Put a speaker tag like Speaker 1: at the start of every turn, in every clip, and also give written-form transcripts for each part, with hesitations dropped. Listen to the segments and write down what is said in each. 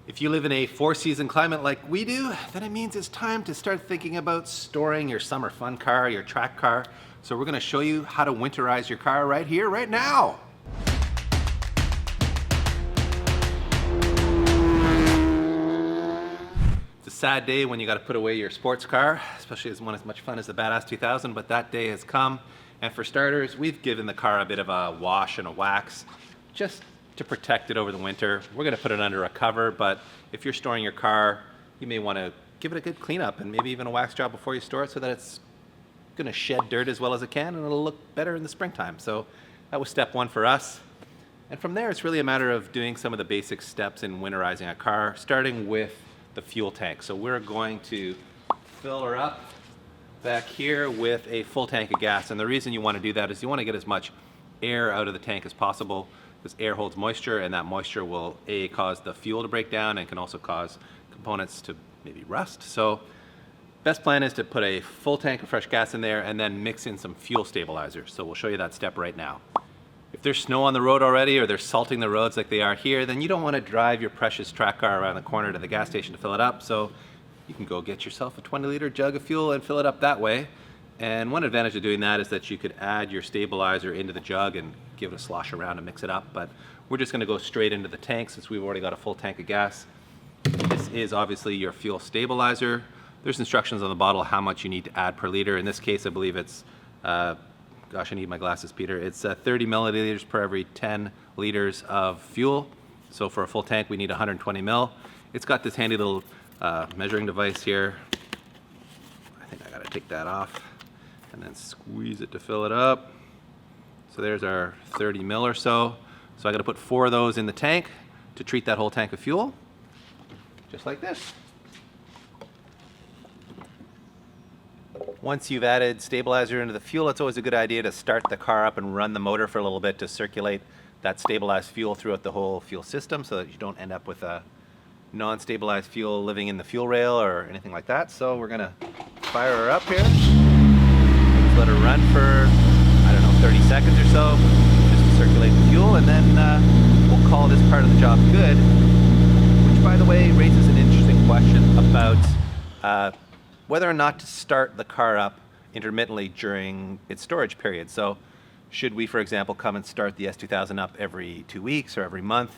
Speaker 1: If you live in a four-season climate like we do, then it means it's time to start thinking about storing your summer fun car, your track car. So we're going to show you how to winterize your car right here, right now. It's a sad day when you got to put away your sports car, especially as one as much fun as the Badass 2000, but that day has come. And for starters, we've given the car a bit of a wash and a wax, just to protect it over the winter. We're going to put it under a cover, but if you're storing your car, you may want to give it a good cleanup and maybe even a wax job before you store it so that it's going to shed dirt as well as it can and it'll look better in the springtime. So that was step one for us. And from there, it's really a matter of doing some of the basic steps in winterizing a car, starting with the fuel tank. So we're going to fill her up back here with a full tank of gas. And the reason you want to do that is you want to get as much air out of the tank as possible. This air holds moisture, and that moisture will cause the fuel to break down and can also cause components to maybe rust. So best plan is to put a full tank of fresh gas in there and then mix in some fuel stabilizers. So we'll show you that step right now. If there's snow on the road already or they're salting the roads like they are here, then you don't want to drive your precious track car around the corner to the gas station to fill it up. So you can go get yourself a 20-liter jug of fuel and fill it up that way. And one advantage of doing that is that you could add your stabilizer into the jug and give it a slosh around and mix it up. But we're just going to go straight into the tank since we've already got a full tank of gas. This is obviously your fuel stabilizer. There's instructions on the bottle how much you need to add per liter. In this case, I believe it's, gosh, I need my glasses, Peter. It's 30 milliliters per every 10 liters of fuel. So for a full tank, we need 120 mil. It's got this handy little measuring device here. I think I got to take that off and then squeeze it to fill it up. So there's our 30 mil or so. So I got to put 4 of those in the tank to treat that whole tank of fuel, just like this. Once you've added stabilizer into the fuel, it's always a good idea to start the car up and run the motor for a little bit to circulate that stabilized fuel throughout the whole fuel system so that you don't end up with a non-stabilized fuel living in the fuel rail or anything like that. So we're gonna fire her up here. Let's let her run for, I don't know, 30 seconds or so, just to circulate the fuel, and then we'll call this part of the job good, which, by the way, raises an interesting question about whether or not to start the car up intermittently during its storage period. So should we, for example, come and start the S2000 up every 2 weeks or every month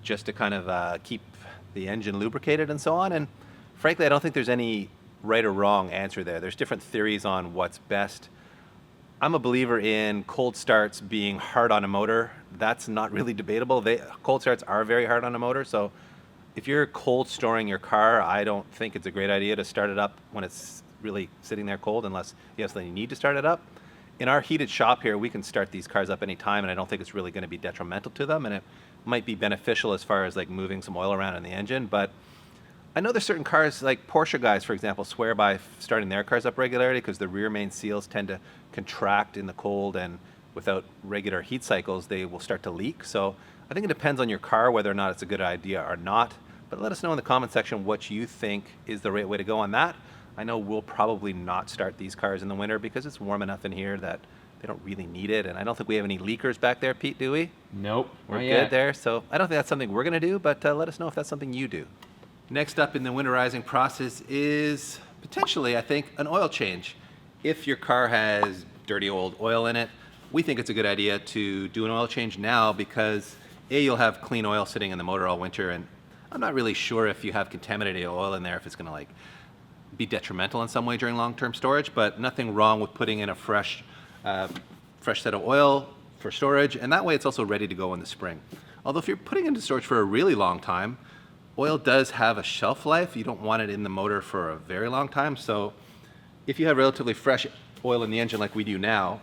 Speaker 1: just to kind of keep the engine lubricated and so on? And frankly, I don't think there's any right or wrong answer there. There's different theories on what's best. I'm a believer in cold starts being hard on a motor. That's not really debatable. Cold starts are very hard on a motor. So if you're cold storing your car, I don't think it's a great idea to start it up when it's really sitting there cold, unless you absolutely need to start it up. In our heated shop here, we can start these cars up anytime, and I don't think it's really going to be detrimental to them, and it might be beneficial as far as like moving some oil around in the engine. But I know there's certain cars, like Porsche guys, for example, swear by starting their cars up regularly because the rear main seals tend to contract in the cold, and without regular heat cycles, they will start to leak. So I think it depends on your car whether or not it's a good idea or not. But let us know in the comment section what you think is the right way to go on that. I know we'll probably not start these cars in the winter because it's warm enough in here that they don't really need it. And I don't think we have any leakers back there, Pete, do we?
Speaker 2: Nope.
Speaker 1: We're good there. So I don't think that's something we're going to do, but let us know if that's something you do. Next up in the winterizing process is potentially, I think, an oil change. If your car has dirty old oil in it, we think it's a good idea to do an oil change now because A, you'll have clean oil sitting in the motor all winter, and I'm not really sure if you have contaminated oil in there, if it's going to like be detrimental in some way during long-term storage, but nothing wrong with putting in a fresh set of oil for storage, and that way it's also ready to go in the spring. Although if you're putting it into storage for a really long time, oil does have a shelf life. You don't want it in the motor for a very long time, so if you have relatively fresh oil in the engine like we do now,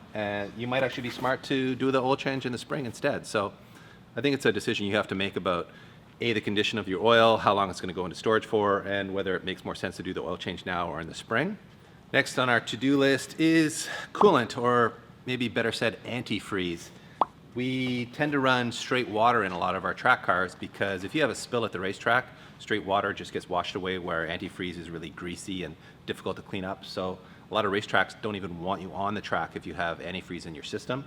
Speaker 1: you might actually be smart to do the oil change in the spring instead. So I think it's a decision you have to make about the condition of your oil, how long it's going to go into storage for, and whether it makes more sense to do the oil change now or in the spring. Next on our to-do list is coolant, or maybe better said, antifreeze. We tend to run straight water in a lot of our track cars because if you have a spill at the racetrack, straight water just gets washed away, where antifreeze is really greasy and difficult to clean up. So a lot of racetracks don't even want you on the track if you have antifreeze in your system.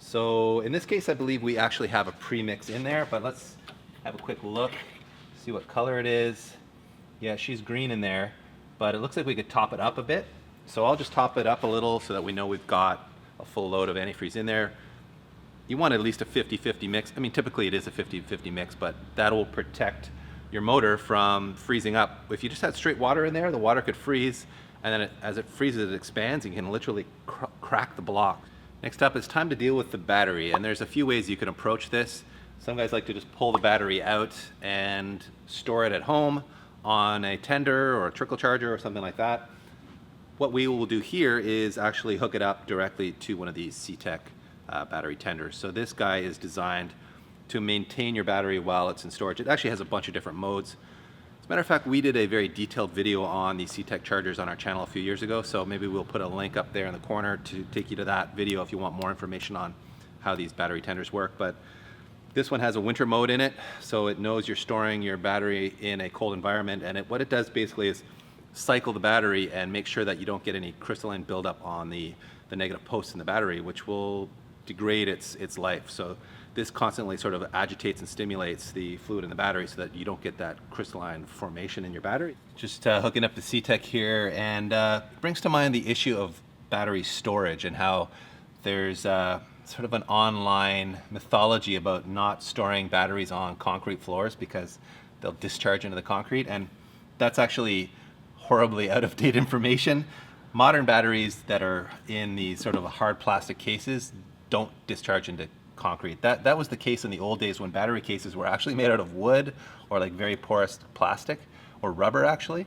Speaker 1: So in this case, I believe we actually have a premix in there, but let's have a quick look. See what color it is. Yeah, she's green in there, but it looks like we could top it up a bit. So I'll just top it up a little so that we know we've got a full load of antifreeze in there. You want at least a 50-50 mix. I mean, typically it is a 50-50 mix, but that'll protect your motor from freezing up. If you just had straight water in there, the water could freeze, and then as it freezes, it expands, and you can literally crack the block. Next up, it's time to deal with the battery, and there's a few ways you can approach this. Some guys like to just pull the battery out and store it at home on a tender or a trickle charger or something like that. What we will do here is actually hook it up directly to one of these CTEC battery tenders. So this guy is designed to maintain your battery while it's in storage. It actually has a bunch of different modes. As a matter of fact, we did a very detailed video on these CTEC chargers on our channel a few years ago, so maybe we'll put a link up there in the corner to take you to that video if you want more information on how these battery tenders work. But this one has a winter mode in it, so it knows you're storing your battery in a cold environment, and what it does basically is cycle the battery and make sure that you don't get any crystalline buildup on the negative posts in the battery, which will degrade its life. So this constantly sort of agitates and stimulates the fluid in the battery so that you don't get that crystalline formation in your battery. Just hooking up the CTEC here, and it brings to mind the issue of battery storage and how there's sort of an online mythology about not storing batteries on concrete floors because they'll discharge into the concrete, and that's actually horribly out of date information. Modern batteries that are in these sort of hard plastic cases don't discharge into concrete. That was the case in the old days when battery cases were actually made out of wood or like very porous plastic or rubber actually.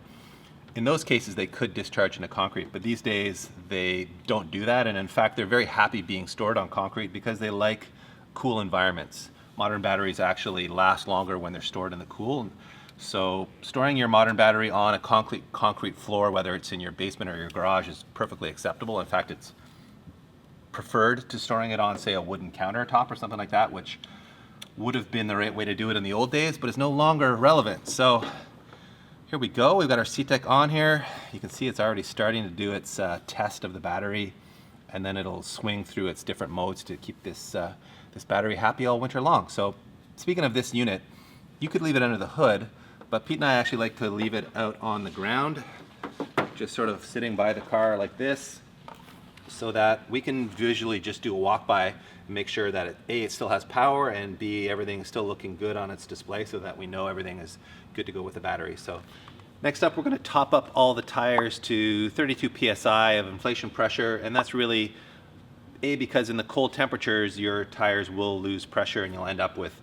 Speaker 1: In those cases they could discharge into concrete, but these days they don't do that, and in fact they're very happy being stored on concrete because they like cool environments. Modern batteries actually last longer when they're stored in the cool. So storing your modern battery on a concrete floor, whether it's in your basement or your garage, is perfectly acceptable. In fact, it's preferred to storing it on, say, a wooden countertop or something like that, which would have been the right way to do it in the old days, but is no longer relevant. So here we go. We've got our CTEC on here. You can see it's already starting to do its test of the battery, and then it'll swing through its different modes to keep this battery happy all winter long. So speaking of this unit, you could leave it under the hood, but Pete and I actually like to leave it out on the ground, just sort of sitting by the car like this, so that we can visually just do a walk by and make sure that it still has power, and B, everything is still looking good on its display so that we know everything is good to go with the battery. So next up, we're going to top up all the tires to 32 psi of inflation pressure, and that's really because in the cold temperatures your tires will lose pressure and you'll end up with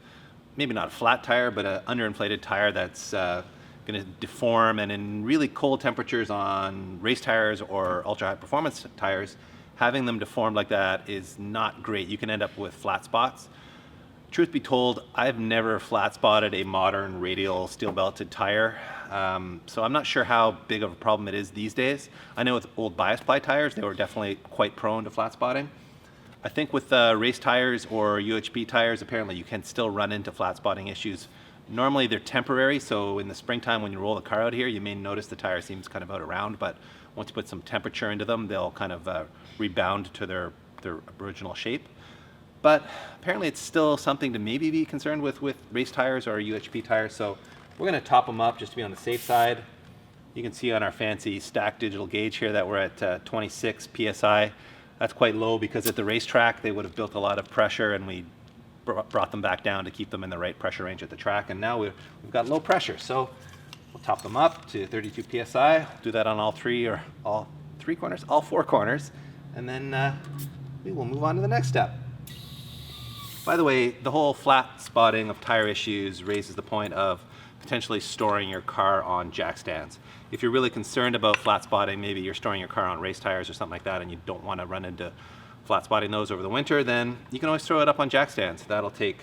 Speaker 1: maybe not a flat tire, but an underinflated tire that's going to deform. And in really cold temperatures on race tires or ultra high performance tires, having them deformed like that is not great. You can end up with flat spots. Truth be told, I've never flat spotted a modern radial steel belted tire, so I'm not sure how big of a problem it is these days. I know with old bias ply tires, they were definitely quite prone to flat spotting. I think with race tires or UHP tires, apparently you can still run into flat spotting issues. Normally they're temporary, so in the springtime when you roll the car out here, you may notice the tire seems kind of out of round, but once you put some temperature into them, they'll kind of rebound to their original shape. But apparently it's still something to maybe be concerned with race tires or UHP tires, so we're going to top them up just to be on the safe side. You can see on our fancy stacked digital gauge here that we're at 26 psi. That's quite low because at the racetrack they would have built a lot of pressure, and we brought them back down to keep them in the right pressure range at the track, and now we've got low pressure. So we'll top them up to 32 psi. Do that on all four corners, and then we will move on to the next step. By the way, the whole flat spotting of tire issues raises the point of potentially storing your car on jack stands. If you're really concerned about flat spotting, maybe you're storing your car on race tires or something like that, and you don't want to run into flat spotting those over the winter, then you can always throw it up on jack stands. That'll take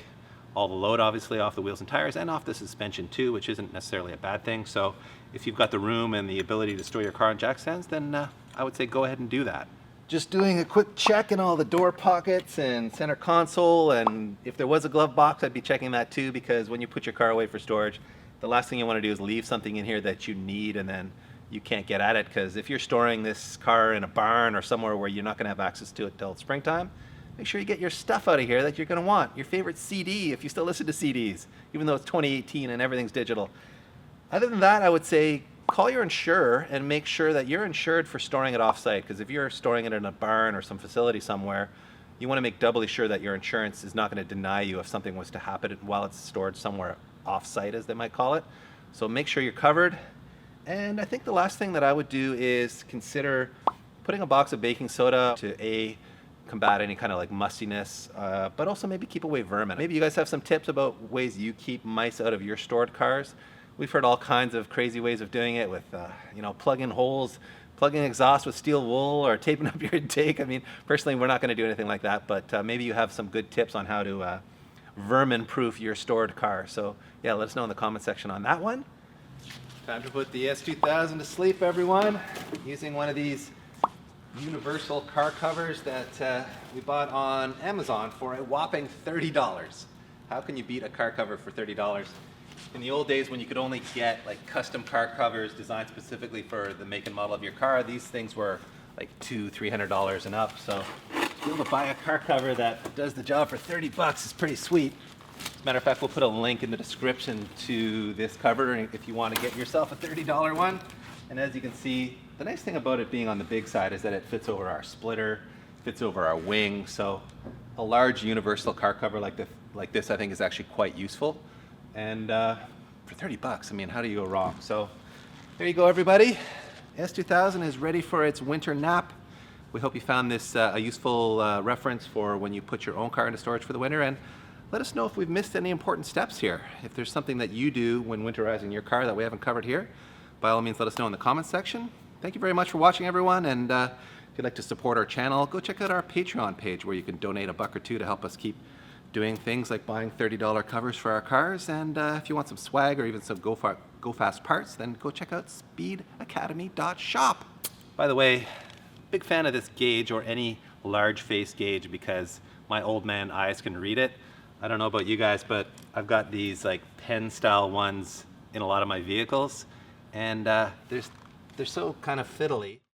Speaker 1: all the load obviously off the wheels and tires and off the suspension too, which isn't necessarily a bad thing. So if you've got the room and the ability to store your car on jack stands, then I would say go ahead and do that. Just doing a quick check in all the door pockets and center console, and if there was a glove box, I'd be checking that too, because when you put your car away for storage, the last thing you want to do is leave something in here that you need and then you can't get at it, because if you're storing this car in a barn or somewhere where you're not going to have access to it till springtime, make sure you get your stuff out of here that you're going to want. Your favorite CD, if you still listen to CDs, even though it's 2018 and everything's digital. Other than that, I would say call your insurer and make sure that you're insured for storing it off-site, because if you're storing it in a barn or some facility somewhere, you want to make doubly sure that your insurance is not going to deny you if something was to happen while it's stored somewhere off-site, as they might call it. So make sure you're covered. And I think the last thing that I would do is consider putting a box of baking soda to combat any kind of like mustiness, but also maybe keep away vermin. Maybe you guys have some tips about ways you keep mice out of your stored cars. We've heard all kinds of crazy ways of doing it with, plug-in holes, plugging exhaust with steel wool, or taping up your intake. I mean, personally, we're not going to do anything like that, but maybe you have some good tips on how to vermin-proof your stored car. So yeah, let us know in the comment section on that one. Time to put the S2000 to sleep, everyone, using one of these universal car covers that we bought on Amazon for a whopping $30. How can you beat a car cover for $30? In the old days when you could only get like custom car covers designed specifically for the make and model of your car, these things were like $200-300 and up. So to be able to buy a car cover that does the job for $30 is pretty sweet. As a matter of fact, we'll put a link in the description to this cover if you want to get yourself a $30 one. And as you can see, the nice thing about it being on the big side is that it fits over our splitter, fits over our wing. So a large universal car cover like this I think is actually quite useful. And for $30, I mean, how do you go wrong? So there you go, everybody. S2000 is ready for its winter nap. We hope you found this a useful reference for when you put your own car into storage for the winter. And let us know if we've missed any important steps here. If there's something that you do when winterizing your car that we haven't covered here, by all means, let us know in the comments section. Thank you very much for watching, everyone. And if you'd like to support our channel, go check out our Patreon page where you can donate $1 or $2 to help us keep doing things like buying $30 covers for our cars. And if you want some swag or even some go fast parts, then go check out speedacademy.shop. By the way, big fan of this gauge, or any large face gauge, because my old man eyes can read it. I don't know about you guys, but I've got these like pen style ones in a lot of my vehicles, and they're so kind of fiddly.